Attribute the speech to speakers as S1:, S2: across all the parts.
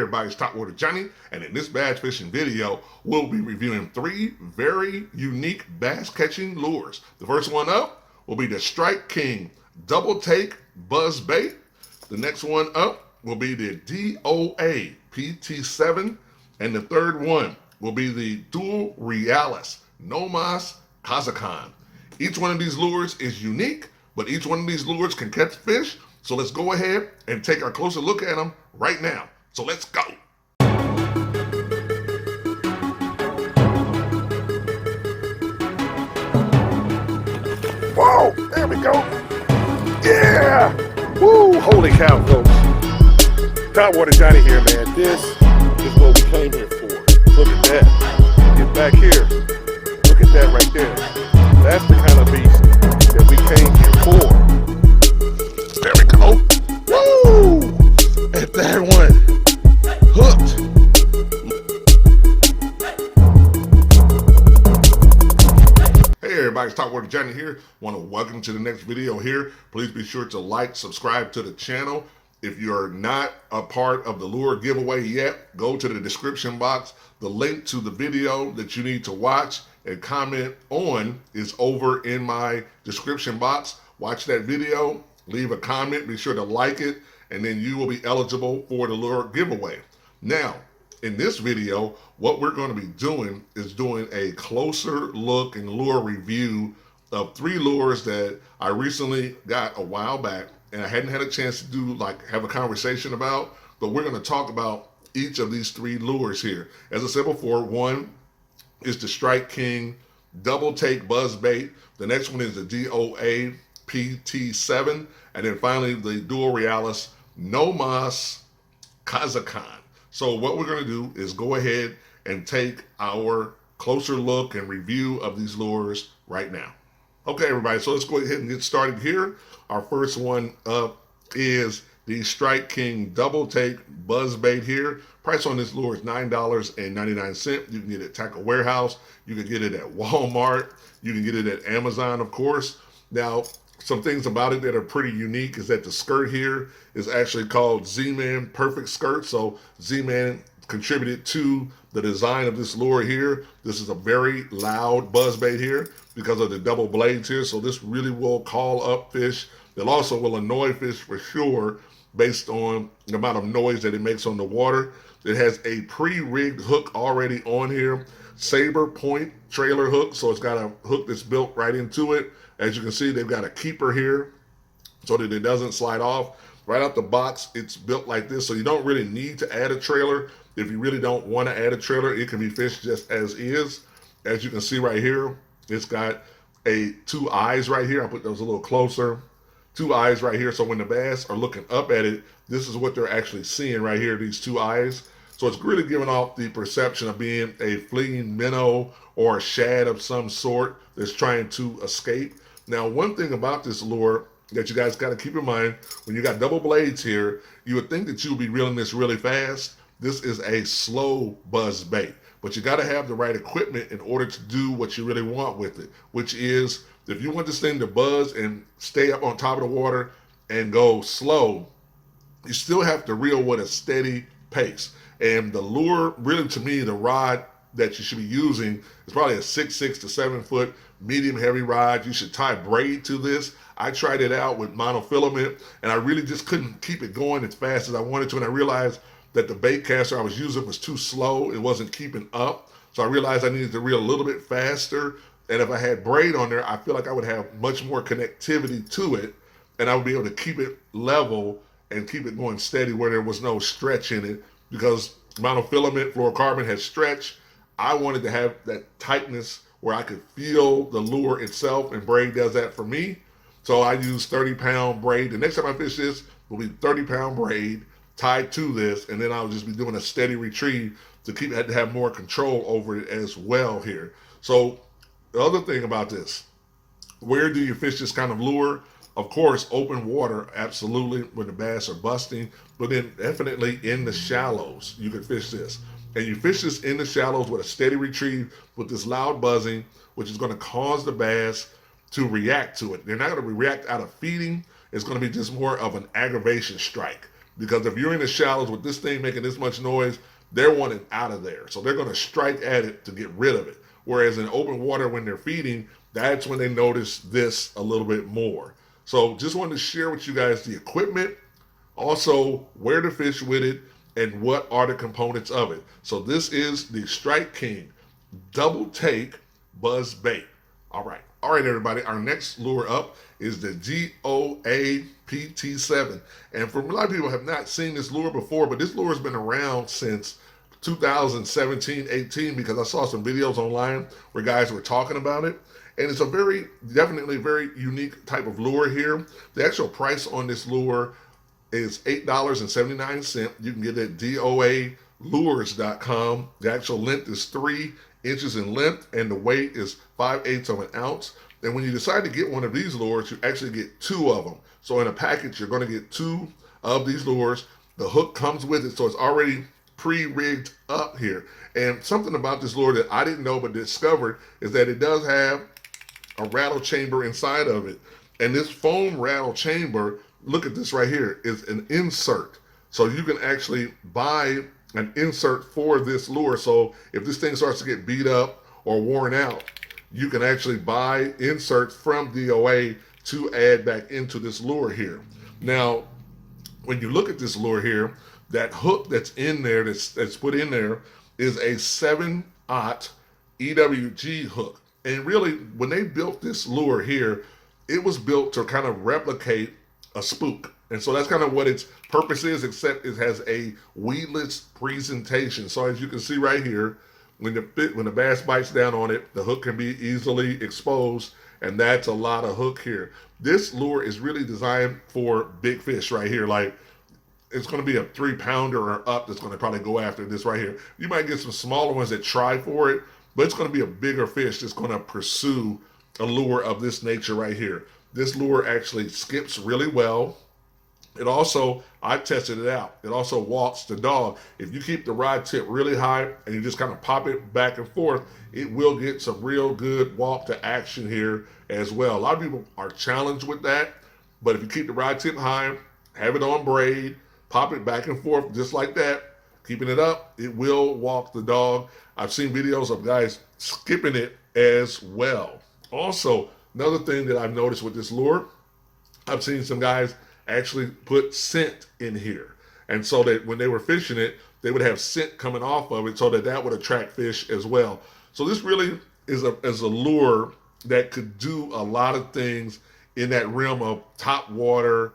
S1: everybody's Topwater Johnny, and in this bass fishing video, we'll be reviewing 3 very unique bass catching lures. The first one up will be the King Double Take Buzzbait. The next one up will be the DOA PT7, and the third one will be the Duo Realis Nomase Kozakana. Each one of these lures is unique, but each one of these lures can catch fish. So let's go ahead and take a closer look at them right now. So let's go. Whoa, there we go. Yeah! Woo, holy cow, folks. Topwater Johnny here, man. This is what we came here for. Look at that. Get back here. Look at that right there. That's the kind of beast that we came here for. There we go. Woo! And that one hooked. Hey everybody, it's Topwater Johnny here. Want to welcome to the next video here. Please be sure to like, subscribe to the channel. If you're not a part of the lure giveaway yet, go to the description box. The link to the video that you need to watch and comment on is over in my description box. Watch that video. Leave a comment, be sure to like it, and then you will be eligible for the lure giveaway. Now, in this video, what we're going to be doing is doing a closer look and lure review of 3 lures that I recently got a while back, and I hadn't had a chance to have a conversation about, but we're going to talk about each of these 3 lures here. As I said before, one is the King Double Take Buzzbait. The next one is the DOA PT7, and then finally the Duo Realis Nomase Kozakana. So what we're going to do is go ahead and take our closer look and review of these lures right now. Okay, everybody, so let's go ahead and get started here. Our first one up is the King Double Take Buzzbait here. Price on this lure is $9.99. You can get it at Tackle Warehouse. You can get it at Walmart. You can get it at Amazon, of course. Now, some things about it that are pretty unique is that the skirt here is actually called Z-Man Perfect Skirt. So Z-Man contributed to the design of this lure here. This is a very loud buzzbait here because of the double blades here. So this really will call up fish. It also will annoy fish for sure based on the amount of noise that it makes on the water. It has a pre-rigged hook already on here. Saber point trailer hook. So it's got a hook that's built right into it. As you can see, they've got a keeper here so that it doesn't slide off. Right out the box, it's built like this, so you don't really need to add a trailer. If you really don't want to add a trailer, it can be fished just as is. As you can see right here, it's got 2 eyes right here. I'll put those a little closer. 2 eyes right here, so when the bass are looking up at it, this is what they're actually seeing right here, these 2 eyes. So it's really giving off the perception of being a fleeing minnow or a shad of some sort that's trying to escape. Now, one thing about this lure that you guys got to keep in mind, when you got double blades here, you would think that you would be reeling this really fast. This is a slow buzz bait, but you got to have the right equipment in order to do what you really want with it, which is if you want this thing to buzz and stay up on top of the water and go slow, you still have to reel with a steady pace. And the lure, really to me, the rod that you should be using is probably a 6 to 7 foot medium heavy rod. You should tie braid to this. I tried it out with monofilament and I really just couldn't keep it going as fast as I wanted to, and I realized that the bait caster I was using was too slow. It wasn't keeping up, so I realized I needed to reel a little bit faster, and if I had braid on there, I feel like I would have much more connectivity to it and I would be able to keep it level and keep it going steady where there was no stretch in it, because monofilament fluorocarbon has stretch. I wanted to have that tightness where I could feel the lure itself, and braid does that for me. So I use 30-pound braid. The next time I fish this will be 30-pound braid tied to this, and then I'll just be doing a steady retrieve to have more control over it as well here. So the other thing about this, where do you fish this kind of lure? Of course, open water, absolutely, when the bass are busting, but then definitely in the shallows, you can fish this. And you fish this in the shallows with a steady retrieve with this loud buzzing, which is going to cause the bass to react to it. They're not going to react out of feeding. It's going to be just more of an aggravation strike. because if you're in the shallows with this thing making this much noise, they're wanting out of there. So they're going to strike at it to get rid of it. Whereas in open water, when they're feeding, that's when they notice this a little bit more. So just wanted to share with you guys the equipment, also where to fish with it, and what are the components of it. So this is the Strike King Double Take Buzzbait. All right, everybody. Our next lure up is the DOA PT7. And for a lot of people have not seen this lure before, but this lure has been around since 2017-18 because I saw some videos online where guys were talking about it. And it's a definitely very unique type of lure here. The actual price on this lure is $8.79. You can get it at DOALures.com. The actual length is 3 inches in length, and the weight is 5/8 of an ounce. And when you decide to get one of these lures, you actually get 2 of them. So in a package, you're going to get 2 of these lures. The hook comes with it, so it's already pre-rigged up here. And something about this lure that I didn't know but discovered is that it does have a rattle chamber inside of it. And this foam rattle chamber, look at this right here, is an insert. So you can actually buy an insert for this lure. So if this thing starts to get beat up or worn out, you can actually buy inserts from DOA to add back into this lure here. Now, when you look at this lure here, that hook that's in there, that's put in there, is a 7/0 EWG hook. And really, when they built this lure here, it was built to kind of replicate a spook. And so that's kind of what its purpose is, except it has a weedless presentation. So as you can see right here, when the bass bites down on it, the hook can be easily exposed, and that's a lot of hook here. This lure is really designed for big fish right here. Like, it's going to be a 3-pounder or up that's going to probably go after this right here. You might get some smaller ones that try for it, but it's going to be a bigger fish that's going to pursue a lure of this nature right here. This lure actually skips really well. It also, I tested it out, it also walks the dog. If you keep the rod tip really high and you just kind of pop it back and forth, it will get some real good walk to action here as well. A lot of people are challenged with that, but if you keep the rod tip high, have it on braid, pop it back and forth just like that, keeping it up, it will walk the dog. I've seen videos of guys skipping it as well. Also, another thing that I've noticed with this lure, I've seen some guys actually put scent in here. And so that when they were fishing it, they would have scent coming off of it so that would attract fish as well. So this really is a lure that could do a lot of things in that realm of top water,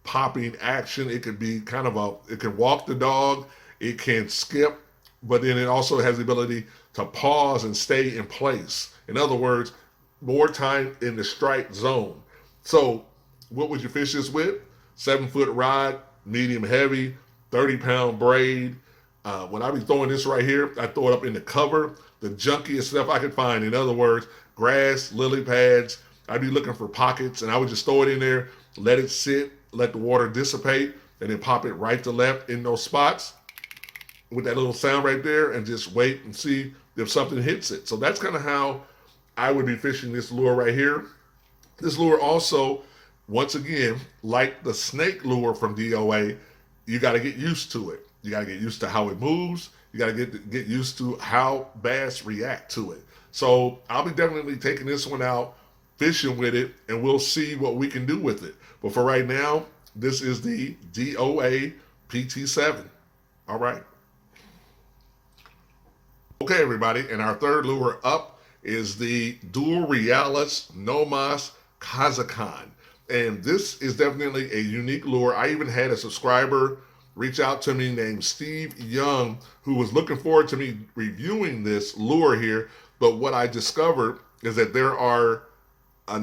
S1: popping action. It could be kind of it can walk the dog, it can skip, but then it also has the ability to pause and stay in place. In other words, more time in the strike zone. So what would you fish this with? 7-foot rod, medium heavy, 30-pound braid. When I be throwing this right here, I throw it up in the cover, the junkiest stuff I could find. In other words, grass, lily pads. I'd be looking for pockets, and I would just throw it in there, let it sit, let the water dissipate, and then pop it right to left in those spots with that little sound right there, and just wait and see if something hits it. So that's kind of how I would be fishing this lure right here. This lure also, once again, like the snake lure from DOA, you got to get used to it. You got to get used to how it moves. You got to get used to how bass react to it. So I'll be definitely taking this one out, fishing with it, and we'll see what we can do with it. But for right now, this is the DOA PT7. All right. Okay, everybody, and our third lure up is the Duo Realis Nomase Kozakana. And this is definitely a unique lure. I even had a subscriber reach out to me named Steve Young, who was looking forward to me reviewing this lure here. But what I discovered is that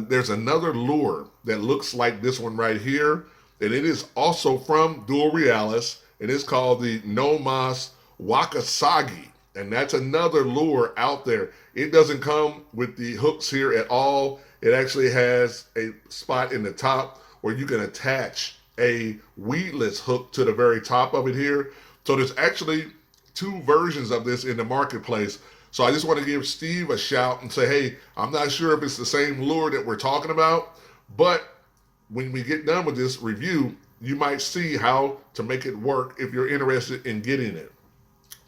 S1: there's another lure that looks like this one right here, and it is also from Duo Realis, and it's called the Nomase Wakasagi. And that's another lure out there. It doesn't come with the hooks here at all. It actually has a spot in the top where you can attach a weedless hook to the very top of it here. So there's actually 2 versions of this in the marketplace. So I just want to give Steve a shout and say, hey, I'm not sure if it's the same lure that we're talking about, but when we get done with this review, you might see how to make it work if you're interested in getting it.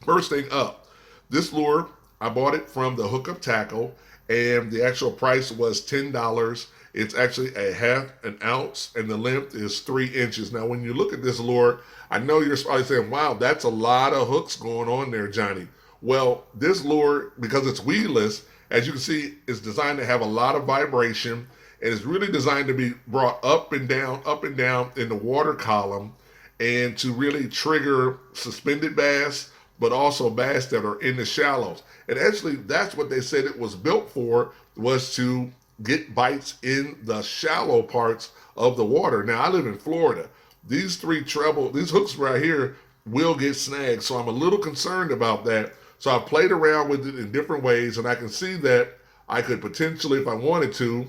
S1: First thing up, this lure, I bought it from the Hookup Tackle, and the actual price was $10. It's actually a half an ounce, and the length is 3 inches. Now, when you look at this lure, I know you're probably saying, wow, that's a lot of hooks going on there, Johnny. Well, this lure, because it's weedless, as you can see, is designed to have a lot of vibration, and it's really designed to be brought up and down in the water column, and to really trigger suspended bass, but also bass that are in the shallows. And actually, that's what they said it was built for, was to get bites in the shallow parts of the water. Now, I live in Florida. These hooks right here will get snagged, so I'm a little concerned about that. So I've played around with it in different ways, and I can see that I could potentially, if I wanted to,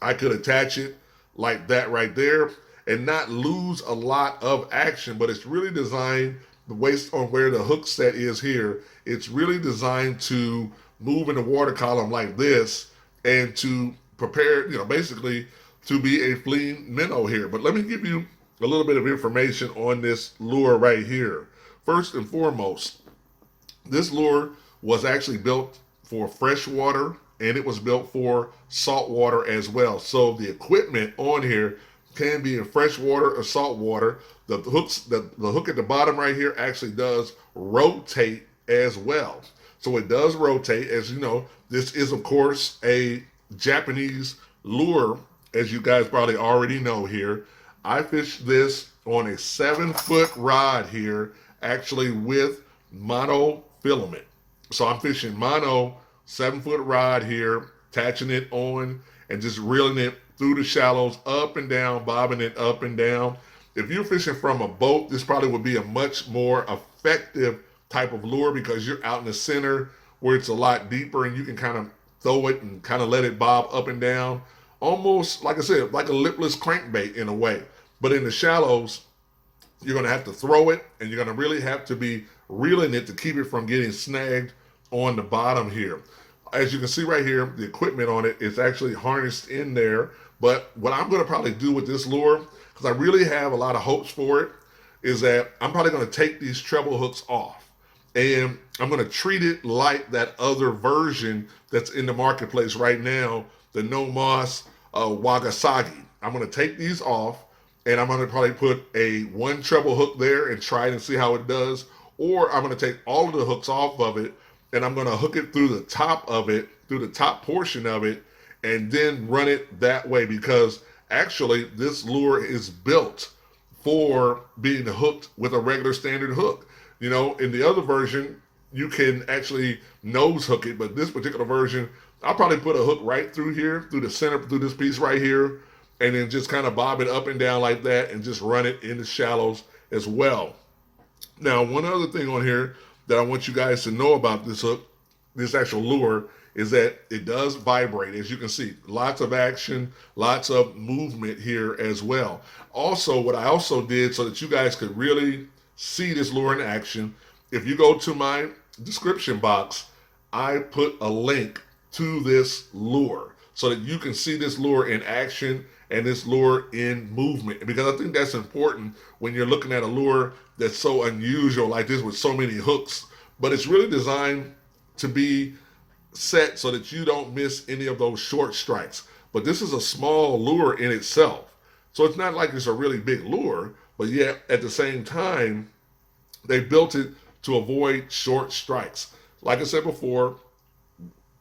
S1: I could attach it like that right there and not lose a lot of action, but it's really designed, based on where the hook set is here, it's really designed to move in the water column like this and to prepare, basically to be a fleeing minnow here. But let me give you a little bit of information on this lure right here. First and foremost, this lure was actually built for freshwater, and it was built for saltwater as well. So the equipment on here can be in freshwater or saltwater. The hook at the bottom right here actually does rotate as well. So it does rotate. As you know, this is of course a Japanese lure, as you guys probably already know here. I fished this on a 7-foot rod here, actually with mono filament. So I'm fishing mono 7-foot rod here, attaching it on and just reeling it through the shallows, up and down, bobbing it up and down. If you're fishing from a boat, this probably would be a much more effective type of lure, because you're out in the center where it's a lot deeper and you can kind of throw it and kind of let it bob up and down. Almost, like I said, like a lipless crankbait in a way. But in the shallows, you're going to have to throw it, and you're going to really have to be reeling it to keep it from getting snagged on the bottom here. As you can see right here, the equipment on it is actually harnessed in there. But what I'm going to probably do with this lure, because I really have a lot of hopes for it, is that I'm probably going to take these treble hooks off, and I'm going to treat it like that other version that's in the marketplace right now, the Nomase Kozakana. I'm going to take these off, and I'm going to probably put a 1 treble hook there and try it and see how it does. Or I'm going to take all of the hooks off of it, and I'm going to hook it through the top of it, through the top portion of it, and then run it that way, because actually this lure is built for being hooked with a regular standard hook. In the other version, you can actually nose hook it, but this particular version, I'll probably put a hook right through here, through the center, through this piece right here, and then just kind of bob it up and down like that and just run it in the shallows as well. Now, one other thing on here that I want you guys to know about this hook, this actual lure, is that it does vibrate. As you can see, lots of action, lots of movement here as well. Also, what I also did, so that you guys could really see this lure in action, if you go to my description box, I put a link to this lure so that you can see this lure in action and this lure in movement, because I think that's important when you're looking at a lure that's so unusual like this with so many hooks. But it's really designed to be set so that you don't miss any of those short strikes. But this is a small lure in itself, so it's not like it's a really big lure, but yet at the same time they built it to avoid short strikes. Like I said before,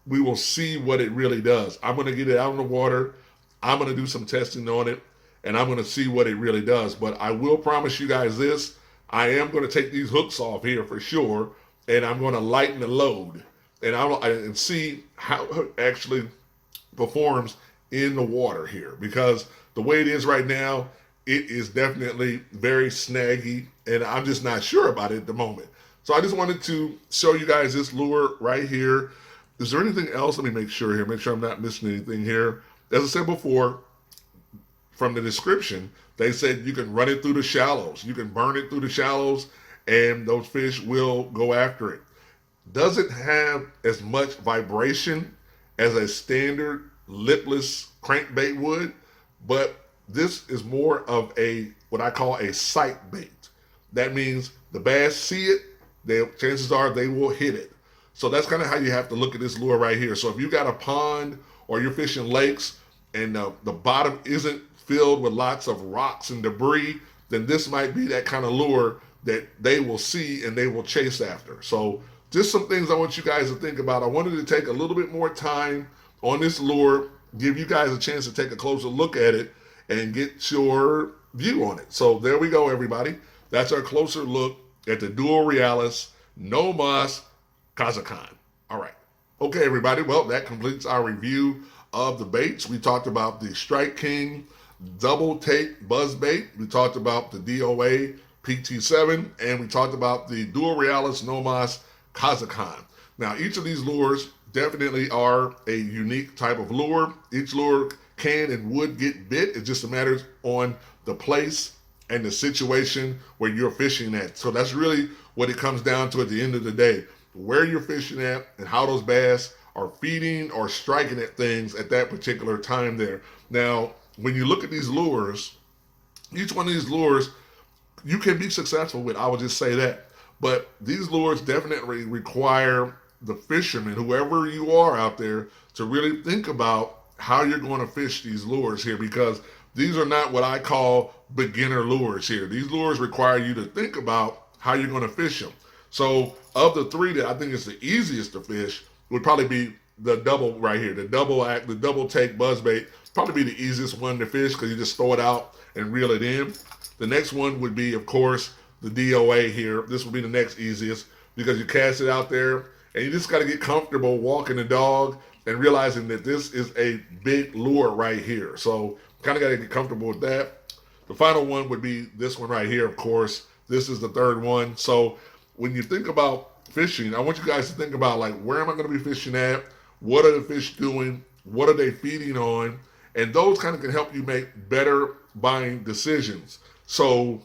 S1: we will see what it really does. I'm going to get it out in the water, I'm going to do some testing on it, and I'm going to see what it really does. But I will promise you guys this, I am going to take these hooks off here for sure, and I'm going to lighten the load, and see how it actually performs in the water here, because the way it is right now, it is definitely very snaggy, and I'm just not sure about it at the moment. So I just wanted to show you guys this lure right here. Is there anything else? Let me make sure here, make sure I'm not missing anything here. As I said before, from the description, they said you can run it through the shallows. You can burn it through the shallows, and those fish will go after it. Doesn't have as much vibration as a standard lipless crankbait would, but this is more of a what I call a sight bait. That means the bass see it, chances are they will hit it. So that's kind of how you have to look at this lure right here. So if you got a pond or you're fishing lakes and the bottom isn't filled with lots of rocks and debris, then this might be that kind of lure that they will see and they will chase after. So just some things I want you guys to think about. I wanted to take a little bit more time on this lure, give you guys a chance to take a closer look at it and get your view on it. So there we go, everybody. That's our closer look at the Duo Realis Nomase Kozakana. All right. Okay, everybody. Well, that completes our review of the baits. We talked about the Strike King Double Take Buzzbait. We talked about the DOA PT7, and we talked about the Duo Realis Nomase Kozakana. Now, each of these lures definitely are a unique type of lure. Each lure can and would get bit. It just matters on the place and the situation where you're fishing at. So that's really what it comes down to at the end of the day. Where you're fishing at and how those bass are feeding or striking at things at that particular time there. Now, when you look at these lures, each one of these lures you can be successful with, I would just say that. But these lures definitely require the fisherman, whoever you are out there, to really think about how you're going to fish these lures here, because these are not what I call beginner lures here. These lures require you to think about how you're going to fish them. So of the three that I think is the easiest to fish would probably be the double right here, the double take buzzbait. Probably be the easiest one to fish because you just throw it out and reel it in. The next one would be, of course, the DOA here. This would be the next easiest because you cast it out there and you just got to get comfortable walking the dog and realizing that this is a big lure right here. So kind of got to get comfortable with that. The final one would be this one right here, of course. This is the third one. So when you think about fishing, I want you guys to think about, like, where am I going to be fishing at? What are the fish doing? What are they feeding on? And those kind of can help you make better buying decisions. So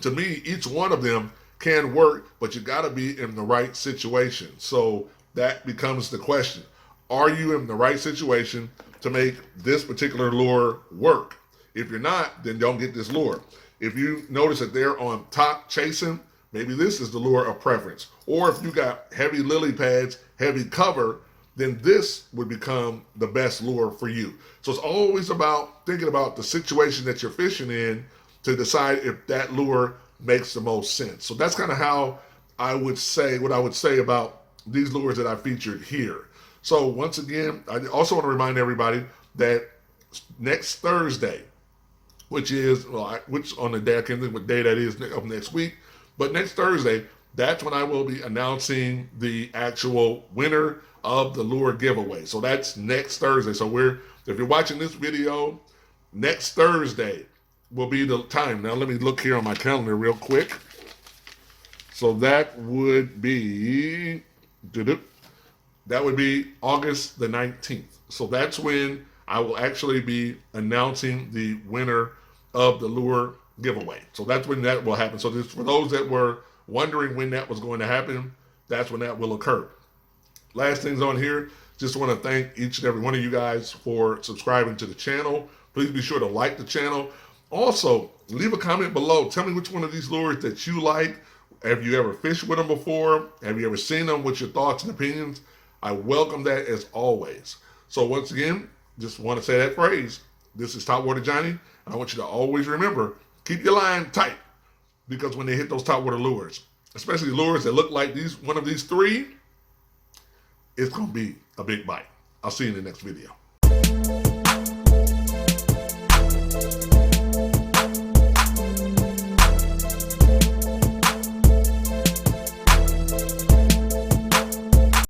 S1: to me, each one of them can work, but you got to be in the right situation. So that becomes the question. Are you in the right situation to make this particular lure work? If you're not, then don't get this lure. If you notice that they're on top chasing, maybe this is the lure of preference. Or if you got heavy lily pads, heavy cover, then this would become the best lure for you. So it's always about thinking about the situation that you're fishing in to decide if that lure makes the most sense. So that's kind of how I would say, what I would say about these lures that I featured here. So once again, I also want to remind everybody that next Thursday, which on the day, I can't think what day that is of next week, but next Thursday, that's when I will be announcing the actual winner of the lure giveaway. So that's next Thursday. So if you're watching this video, next Thursday will be the time. Now let me look here on my calendar real quick. So that would be August the 19th. So that's when I will actually be announcing the winner of the lure giveaway. So that's when that will happen. So this, for those that were wondering when that was going to happen, that's when that will occur. Last things on here, just want to thank each and every one of you guys for subscribing to the channel. Please be sure to like the channel. Also, leave a comment below. Tell me which one of these lures that you like. Have you ever fished with them before? Have you ever seen them? What's your thoughts and opinions? I welcome that as always. So once again, just want to say that phrase. This is Topwater Johnny. I want you to always remember, keep your line tight, because when they hit those topwater lures, especially lures that look like one of these three, it's going to be a big bite. I'll see you in the next video.